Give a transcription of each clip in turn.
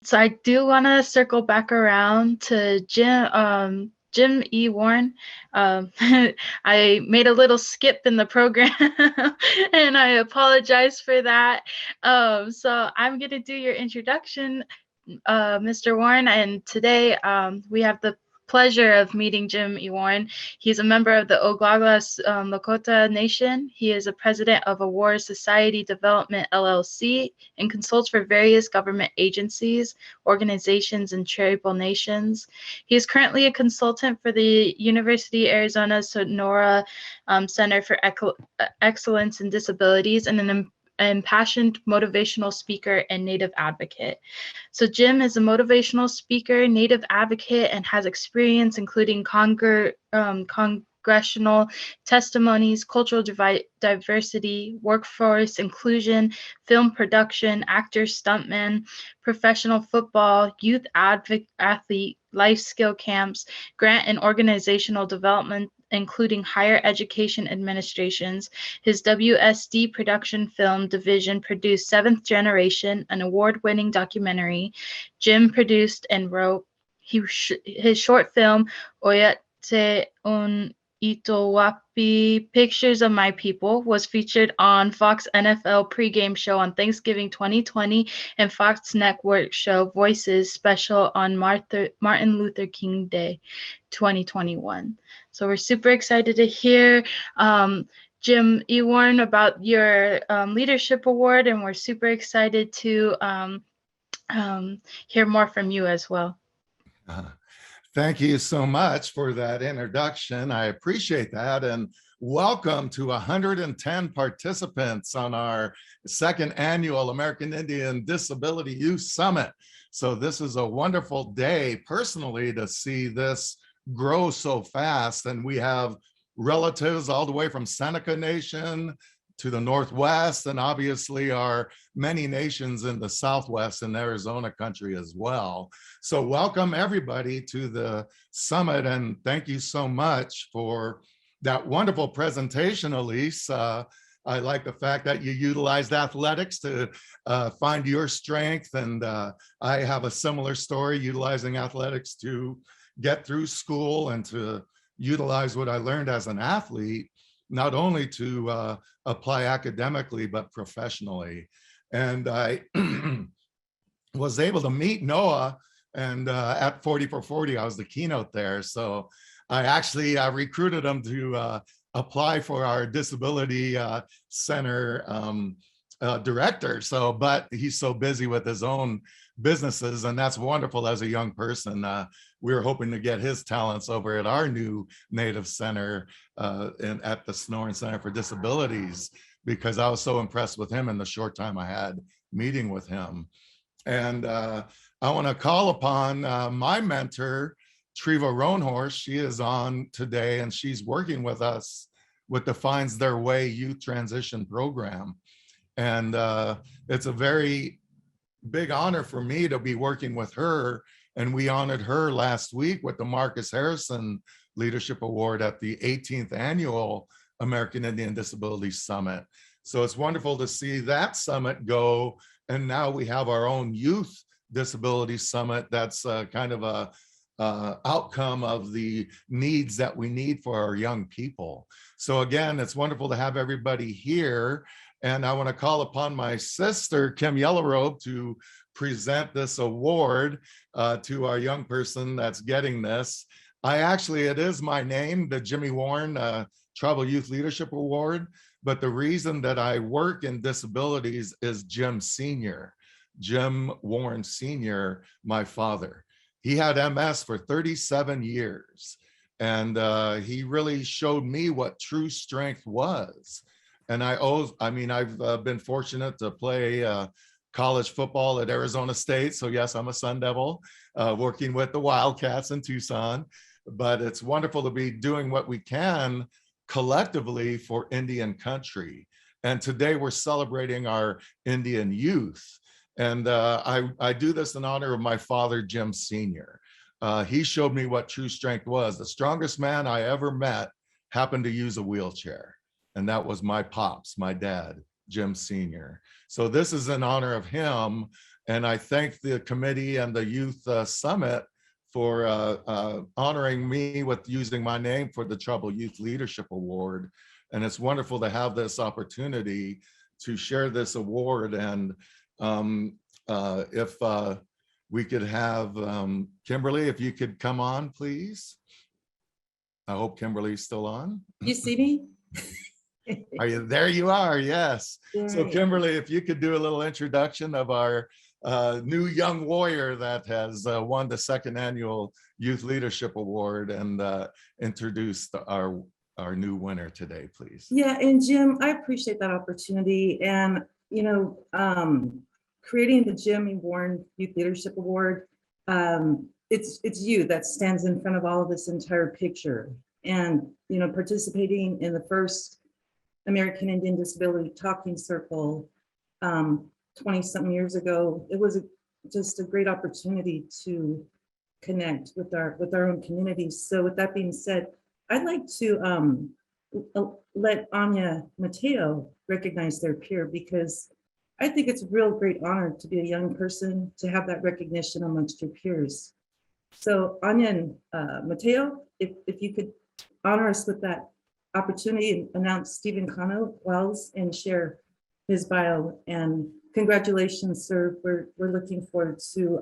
So I do want to circle back around to Jim E. Warne. I made a little skip in the program, and I apologize for that. So I'm gonna do your introduction, Mr. Warren, and today we have the pleasure of meeting Jim E. Warren. He's a member of the Oglala Lakota Nation. He is a president of Award Society Development LLC and consults for various government agencies, organizations, and tribal nations. He is currently a consultant for the University of Arizona Sonora Center for Excellence in Disabilities and an impassioned motivational speaker and Native advocate. So Jim is a motivational speaker, Native advocate, and has experience including congressional testimonies, cultural diversity, workforce inclusion, film production, actor, stuntman, professional football, youth athlete, life skill camps, grant and organizational development, including higher education administrations. His WSD production film division produced Seventh Generation, an award-winning documentary. Jim produced and wrote his short film, Oyate un Itowapi, Pictures of My People, was featured on Fox NFL pregame show on Thanksgiving 2020 and Fox Network show Voices special on Martin Luther King Day 2021. So we're super excited to hear Jim E. Warren about your leadership award, and we're super excited to hear more from you as well. Thank you so much for that introduction. I appreciate that. And welcome to 110 participants on our second annual American Indian Disability Youth Summit. So this is a wonderful day personally to see this grow so fast. And we have relatives all the way from Seneca Nation to the Northwest, and obviously our many nations in the Southwest and Arizona country as well. So welcome everybody to the summit, and thank you so much for that wonderful presentation, Elise. I like the fact that you utilized athletics to find your strength, and I have a similar story utilizing athletics to get through school and to utilize what I learned as an athlete, not only to apply academically, but professionally. And I was able to meet Noah, and at 40 for 40, I was the keynote there. So I actually recruited him to apply for our disability center director. So, but he's so busy with his own businesses, and that's wonderful as a young person. We were hoping to get his talents over at our new Native Center at the Sonoran Center for Disabilities, because I was so impressed with him in the short time I had meeting with him. And I want to call upon my mentor, Treva Roanhorse. She is on today, and she's working with us with the Finds Their Way Youth Transition Program. And it's a very big honor for me to be working with her. And we honored her last week with the Marcus Harrison Leadership Award at the 18th Annual American Indian Disability Summit. So it's wonderful to see that summit go. And now we have our own Youth Disability Summit that's kind of a outcome of the needs that we need for our young people. So again, it's wonderful to have everybody here. And I want to call upon my sister, Kim Yellowrobe, to present this award to our young person that's getting this. It is my name, the Jimmy Warren Tribal Youth Leadership Award, but the reason that I work in disabilities is Jim Sr., Jim Warren Sr., my father. He had MS for 37 years, and he really showed me what true strength was. And I've been fortunate to play college football at Arizona State. So yes, I'm a Sun Devil, working with the Wildcats in Tucson. But it's wonderful to be doing what we can collectively for Indian country. And today we're celebrating our Indian youth. And I do this in honor of my father, Jim Sr. He showed me what true strength was. The strongest man I ever met happened to use a wheelchair. And that was my pops, my dad, Jim Sr. So this is in honor of him. And I thank the committee and the Youth Summit for honoring me with using my name for the Trouble Youth Leadership Award. And it's wonderful to have this opportunity to share this award. And if we could have Kimberly, if you could come on, please. I hope Kimberly's still on. You see me? Are you there? You are, yes. So Right. Kimberly, if you could do a little introduction of our new young warrior that has won the second annual Youth Leadership Award and introduce our new winner today, please. Yeah, and Jim, I appreciate that opportunity. And, you know, creating the Jim E. Warne Youth Leadership Award, it's you that stands in front of all of this entire picture. And, you know, participating in the first American Indian Disability Talking Circle 20-something years ago, it was just a great opportunity to connect with our own communities. So with that being said, I'd like to let Anya Mateo recognize their peer, because I think it's a real great honor to be a young person to have that recognition amongst your peers. So Anya and Mateo, if you could honor us with that opportunity and announce Stephen Cano Wells and share his bio. And congratulations, sir. We're looking forward to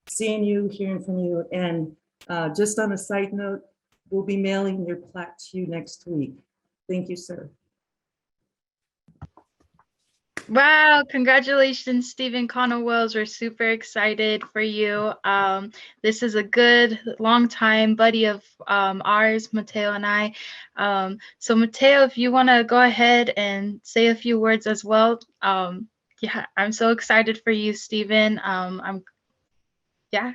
seeing you, hearing from you. And just on a side note, we'll be mailing your plaque to you next week. Thank you, sir. Wow, congratulations, Stephen Connell Wells. We're super excited for you. This is a good long-time buddy of ours, Mateo and I. So Mateo, if you want to go ahead and say a few words as well. Yeah, I'm so excited for you, Stephen. Yeah.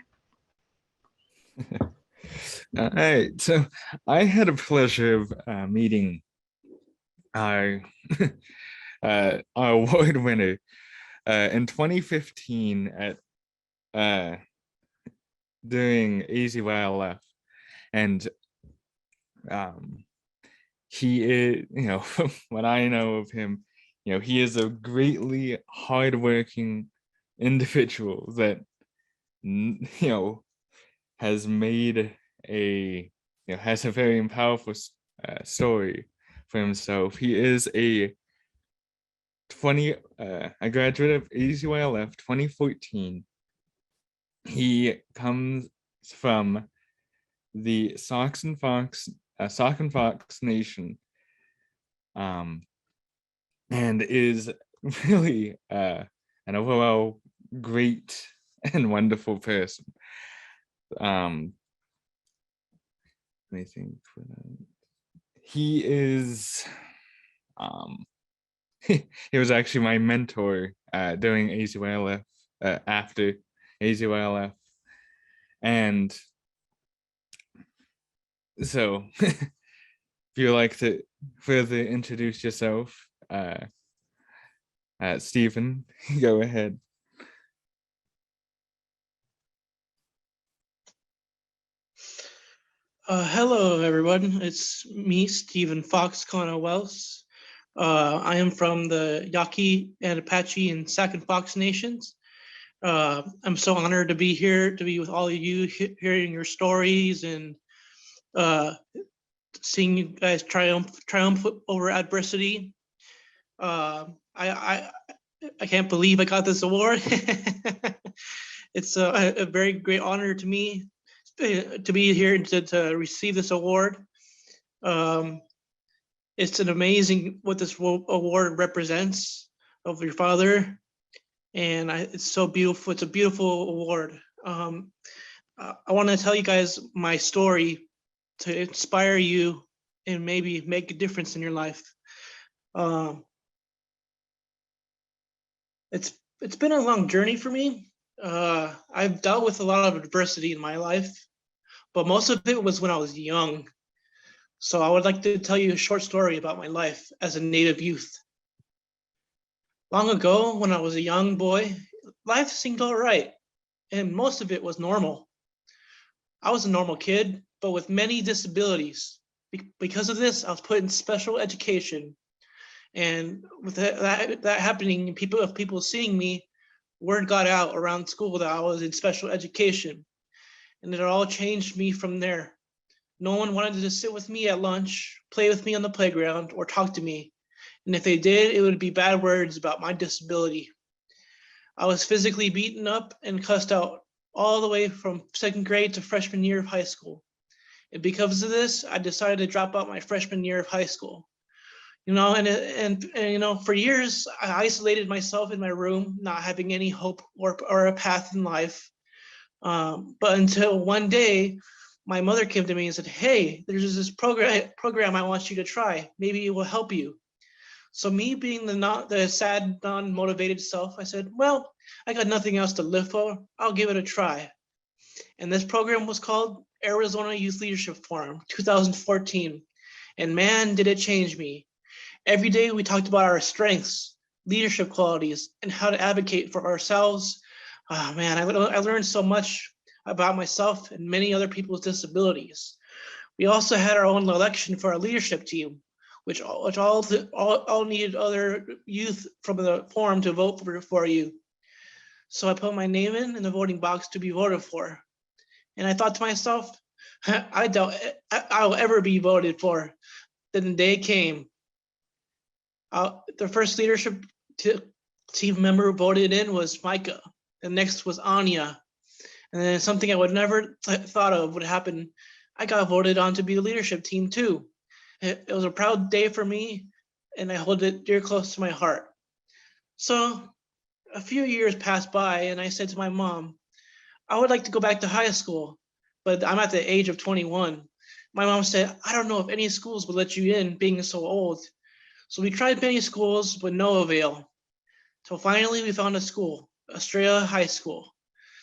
All right, so I had a pleasure of meeting our award winner in 2015 at during AZYLF, and he is, you know, from what I know of him, you know, he is a greatly hardworking individual that, you know, has made has a very powerful story for himself. He is a graduate of AZYLF 2014. He comes from the Sauk and Fox Nation, and is really an overall great and wonderful person. Let me think. He is he was actually my mentor during AZYLF, after AZYLF. And so if you'd like to further introduce yourself, Stephen, go ahead. Hello, everyone. It's me, Stephen Fox Connor Wells. I am from the Yaqui and Apache and Sauk and Fox Nations. I'm so honored to be here, to be with all of you, hearing your stories and seeing you guys triumph over adversity. I can't believe I got this award. It's a very great honor to me to be here and to receive this award. It's an amazing what this award represents of your father, and it's so beautiful. It's a beautiful award. I want to tell you guys my story to inspire you and maybe make a difference in your life. It's been a long journey for me. I've dealt with a lot of adversity in my life, but most of it was when I was young. So I would like to tell you a short story about my life as a Native youth. Long ago, when I was a young boy, life seemed all right, and most of it was normal. I was a normal kid, but with many disabilities. Because of this, I was put in special education. And with that happening, people seeing me word got out around school that I was in special education, and it all changed me from there. No one wanted to sit with me at lunch, play with me on the playground, or talk to me. And if they did, it would be bad words about my disability. I was physically beaten up and cussed out all the way from second grade to freshman year of high school. And because of this, I decided to drop out my freshman year of high school. And for years, I isolated myself in my room, not having any hope or a path in life. But until one day, my mother came to me and said, "Hey, there's this program I want you to try. Maybe it will help you." So me being the sad, non-motivated self, I said, "Well, I got nothing else to live for. I'll give it a try." And this program was called Arizona Youth Leadership Forum 2014. And man, did it change me. Every day we talked about our strengths, leadership qualities, and how to advocate for ourselves. Oh man, I learned so much about myself and many other people's disabilities. We also had our own election for our leadership team, which all needed other youth from the forum to vote for you. So I put my name in the voting box to be voted for. And I thought to myself, I doubt I'll ever be voted for. Then the day came. The first leadership team member voted in was Micah. The next was Anya. And then something I would never thought of would happen. I got voted on to be the leadership team too. It was a proud day for me, and I hold it dear close to my heart. So a few years passed by, and I said to my mom, "I would like to go back to high school, but I'm at the age of 21. My mom said, "I don't know if any schools will let you in being so old." So we tried many schools, but no avail. So finally we found a school, Estrella High School.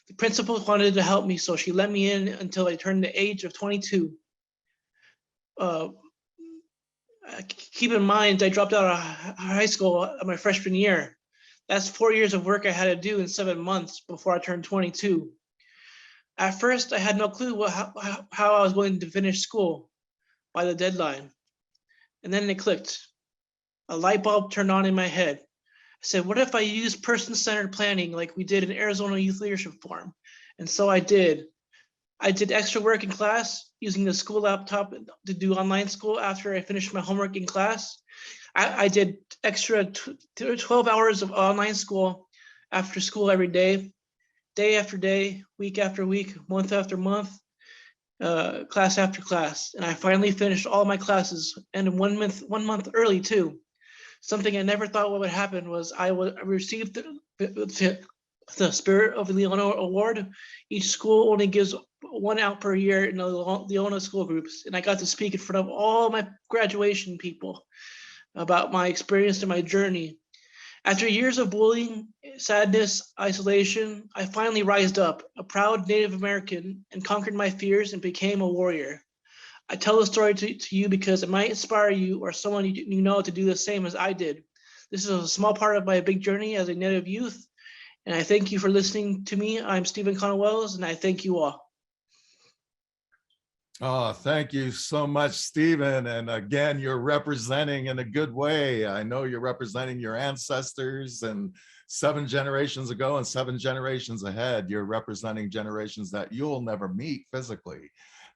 The principal wanted to help me, so she let me in until I turned the age of 22. Keep in mind, I dropped out of high school my freshman year. That's 4 years of work I had to do in 7 months before I turned 22. At first, I had no clue how I was going to finish school by the deadline. And then it clicked. A light bulb turned on in my head. I said, what if I use person-centered planning like we did in Arizona Youth Leadership Forum? And so I did. I did extra work in class using the school laptop to do online school after I finished my homework in class. I did extra 12 hours of online school after school every day, day after day, week after week, month after month, class after class. And I finally finished all my classes, and 1 month early too. Something I never thought would happen was I received the Spirit of Leona Award. Each school only gives one out per year in the Leona school groups. And I got to speak in front of all my graduation people about my experience and my journey. After years of bullying, sadness, isolation, I finally rised up, a proud Native American, and conquered my fears and became a warrior. I tell the story to you because it might inspire you or someone you know to do the same as I did. This is a small part of my big journey as a Native youth, and I thank you for listening to me. I'm Stephen Connell-Wells, and I thank you all. Oh, thank you so much, Stephen. And again, you're representing in a good way. I know you're representing your ancestors, and 7 generations ago and 7 generations ahead. You're representing generations that you'll never meet physically.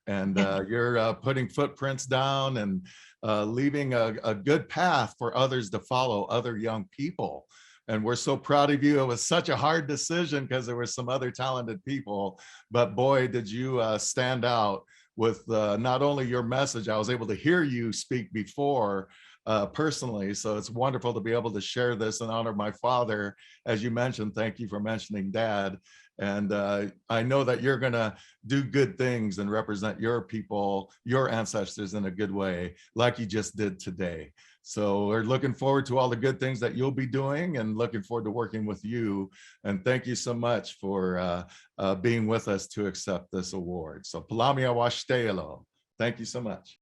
And you're putting footprints down and leaving a good path for others to follow, other young people. And we're so proud of you. It was such a hard decision because there were some other talented people, but boy, did you stand out with not only your message. I was able to hear you speak before personally, so it's wonderful to be able to share this in honor of my father. As you mentioned, thank you for mentioning Dad. And I know that you're going to do good things and represent your people, your ancestors in a good way, like you just did today. So we're looking forward to all the good things that you'll be doing and looking forward to working with you. And thank you so much for being with us to accept this award. So Palamia Washtelo. Thank you so much.